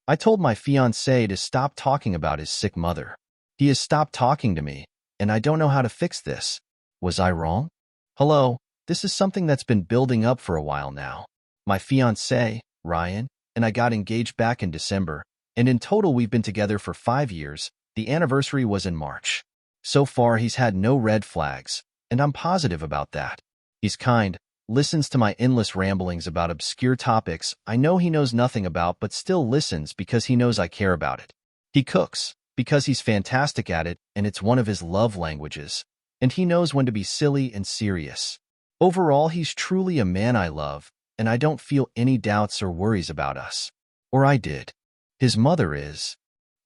I told my fiance to stop talking about his sick mother. He has stopped talking to me, and I don't know how to fix this. Was I wrong? Hello, this is something that's been building up for a while now. My fiance, Ryan, and I got engaged back in December, and in total we've been together for 5 years. The anniversary was in March. So far he's had no red flags, and I'm positive about that. He's kind, listens to my endless ramblings about obscure topics I know he knows nothing about but still listens because he knows I care about it. He cooks, because he's fantastic at it and it's one of his love languages, and he knows when to be silly and serious. Overall, he's truly a man I love, and I don't feel any doubts or worries about us. Or I did. His mother is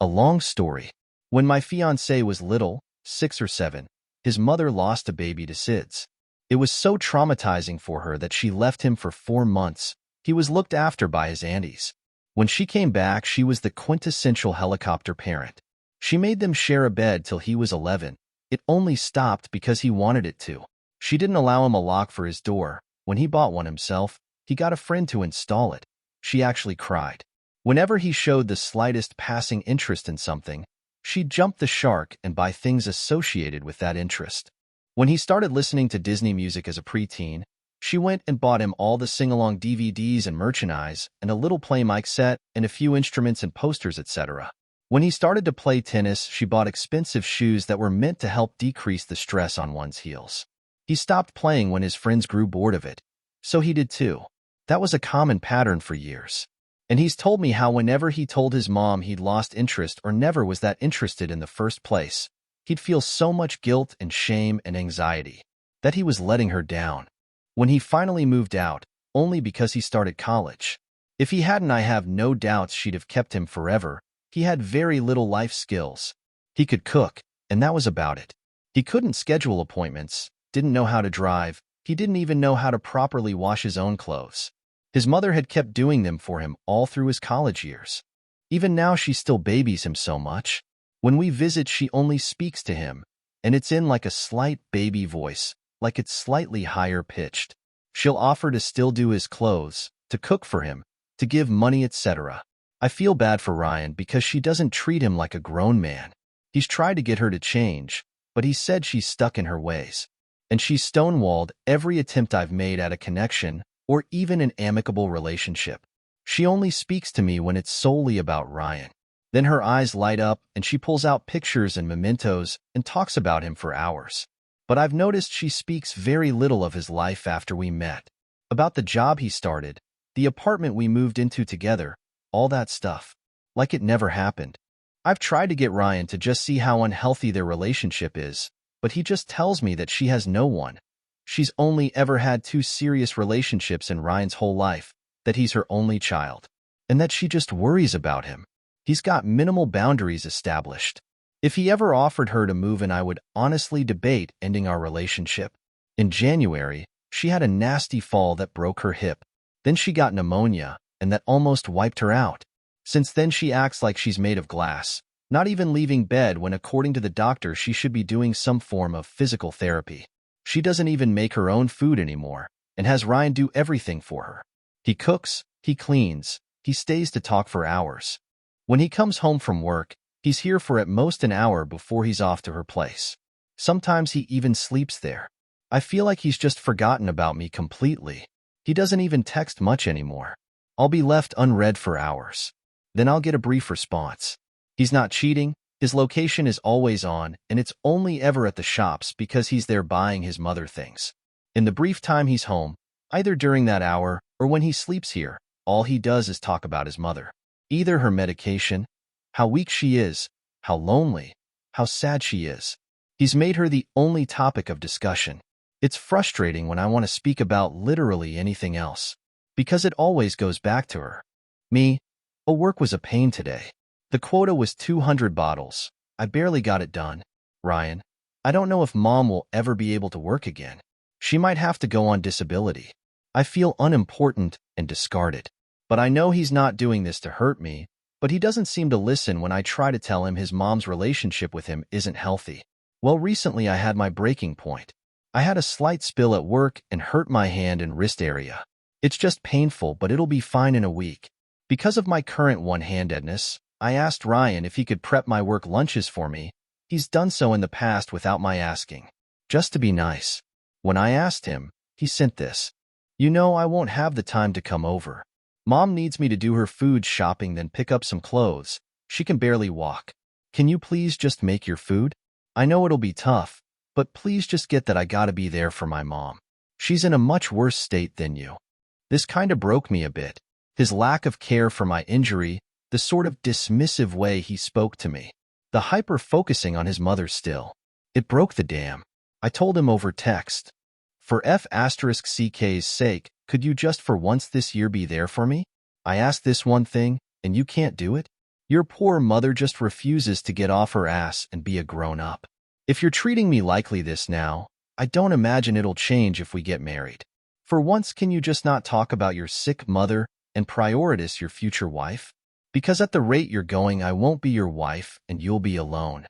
a long story. When my fiancé was little, 6 or 7, his mother lost a baby to SIDS. It was so traumatizing for her that she left him for 4 months. He was looked after by his aunties. When she came back, she was the quintessential helicopter parent. She made them share a bed till he was 11. It only stopped because he wanted it to. She didn't allow him a lock for his door. When he bought one himself, he got a friend to install it. She actually cried. Whenever he showed the slightest passing interest in something, she'd jump the shark and buy things associated with that interest. When he started listening to Disney music as a preteen, she went and bought him all the sing-along DVDs and merchandise and a little play mic set and a few instruments and posters, etc. When he started to play tennis, she bought expensive shoes that were meant to help decrease the stress on one's heels. He stopped playing when his friends grew bored of it. So he did too. That was a common pattern for years. And he's told me how whenever he told his mom he'd lost interest or never was that interested in the first place, he'd feel so much guilt and shame and anxiety that he was letting her down. When he finally moved out, only because he started college. If he hadn't, I have no doubts she'd have kept him forever. He had very little life skills. He could cook, and that was about it. He couldn't schedule appointments, didn't know how to drive, he didn't even know how to properly wash his own clothes. His mother had kept doing them for him all through his college years. Even now she still babies him so much. When we visit, she only speaks to him, and it's in like a slight baby voice, like it's slightly higher pitched. She'll offer to still do his clothes, to cook for him, to give money, etc. I feel bad for Ryan because she doesn't treat him like a grown man. He's tried to get her to change, but he said she's stuck in her ways. And she's stonewalled every attempt I've made at a connection or even an amicable relationship. She only speaks to me when it's solely about Ryan. Then her eyes light up and she pulls out pictures and mementos and talks about him for hours. But I've noticed she speaks very little of his life after we met. About the job he started, the apartment we moved into together, all that stuff. Like it never happened. I've tried to get Ryan to just see how unhealthy their relationship is, but he just tells me that she has no one. She's only ever had 2 serious relationships in Ryan's whole life, that he's her only child, and that she just worries about him. He's got minimal boundaries established. If he ever offered her to move in, I would honestly debate ending our relationship. In January, she had a nasty fall that broke her hip. Then she got pneumonia, and that almost wiped her out. Since then, she acts like she's made of glass, not even leaving bed when, according to the doctor, she should be doing some form of physical therapy. She doesn't even make her own food anymore, and has Ryan do everything for her. He cooks, he cleans, he stays to talk for hours. When he comes home from work, he's here for at most an hour before he's off to her place. Sometimes he even sleeps there. I feel like he's just forgotten about me completely. He doesn't even text much anymore. I'll be left unread for hours. Then I'll get a brief response. He's not cheating, his location is always on, and it's only ever at the shops because he's there buying his mother things. In the brief time he's home, either during that hour or when he sleeps here, all he does is talk about his mother. Either her medication, how weak she is, how lonely, how sad she is. He's made her the only topic of discussion. It's frustrating when I want to speak about literally anything else, because it always goes back to her. Me, work was a pain today. The quota was 200 bottles. I barely got it done. Ryan, I don't know if Mom will ever be able to work again. She might have to go on disability. I feel unimportant and discarded. But I know he's not doing this to hurt me, but he doesn't seem to listen when I try to tell him his mom's relationship with him isn't healthy. Well, recently I had my breaking point. I had a slight spill at work and hurt my hand and wrist area. It's just painful, but it'll be fine in a week. Because of my current one-handedness, I asked Ryan if he could prep my work lunches for me. He's done so in the past without my asking. Just to be nice. When I asked him, he sent this. You know I won't have the time to come over. Mom needs me to do her food shopping then pick up some clothes. She can barely walk. Can you please just make your food? I know it'll be tough, but please just get that I gotta be there for my mom. She's in a much worse state than you. This kinda broke me a bit. His lack of care for my injury, the sort of dismissive way he spoke to me, the hyper-focusing on his mother still. It broke the dam. I told him over text. For F***'s sake, could you just for once this year be there for me? I asked this one thing, and you can't do it? Your poor mother just refuses to get off her ass and be a grown-up. If you're treating me likely this now, I don't imagine it'll change if we get married. For once, can you just not talk about your sick mother and prioritize your future wife? Because at the rate you're going, I won't be your wife and you'll be alone.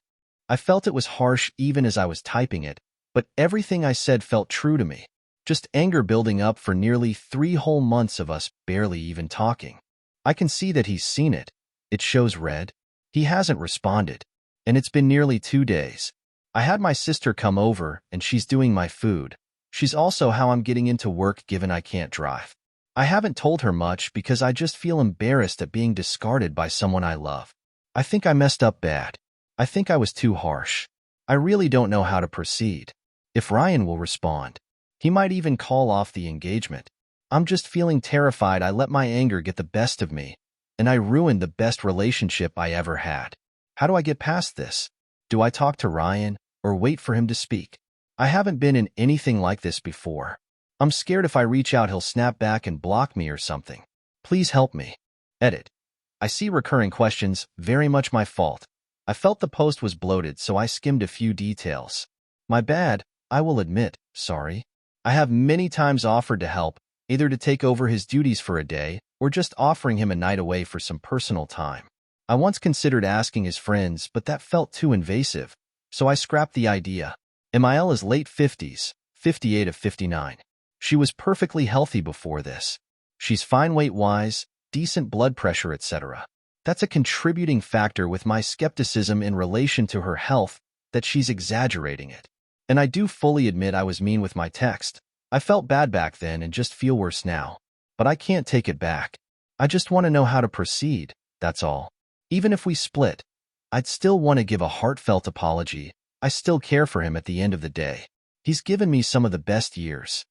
I felt it was harsh even as I was typing it, but everything I said felt true to me. Just anger building up for nearly 3 whole months of us barely even talking. I can see that he's seen it. It shows red. He hasn't responded. And it's been nearly 2 days. I had my sister come over and she's doing my food. She's also how I'm getting into work given I can't drive. I haven't told her much because I just feel embarrassed at being discarded by someone I love. I think I messed up bad. I think I was too harsh. I really don't know how to proceed. If Ryan will respond, he might even call off the engagement. I'm just feeling terrified I let my anger get the best of me, and I ruined the best relationship I ever had. How do I get past this? Do I talk to Ryan or wait for him to speak? I haven't been in anything like this before. I'm scared if I reach out he'll snap back and block me or something. Please help me. Edit. I see recurring questions, very much my fault. I felt the post was bloated so I skimmed a few details. My bad, I will admit, sorry. I have many times offered to help, either to take over his duties for a day or just offering him a night away for some personal time. I once considered asking his friends, but that felt too invasive, so I scrapped the idea. Emile is late 50s, 58 of 59. She was perfectly healthy before this. She's fine weight-wise, decent blood pressure, etc. That's a contributing factor with my skepticism in relation to her health, that she's exaggerating it. And I do fully admit I was mean with my text. I felt bad back then and just feel worse now. But I can't take it back. I just want to know how to proceed, that's all. Even if we split, I'd still want to give a heartfelt apology. I still care for him at the end of the day. He's given me some of the best years.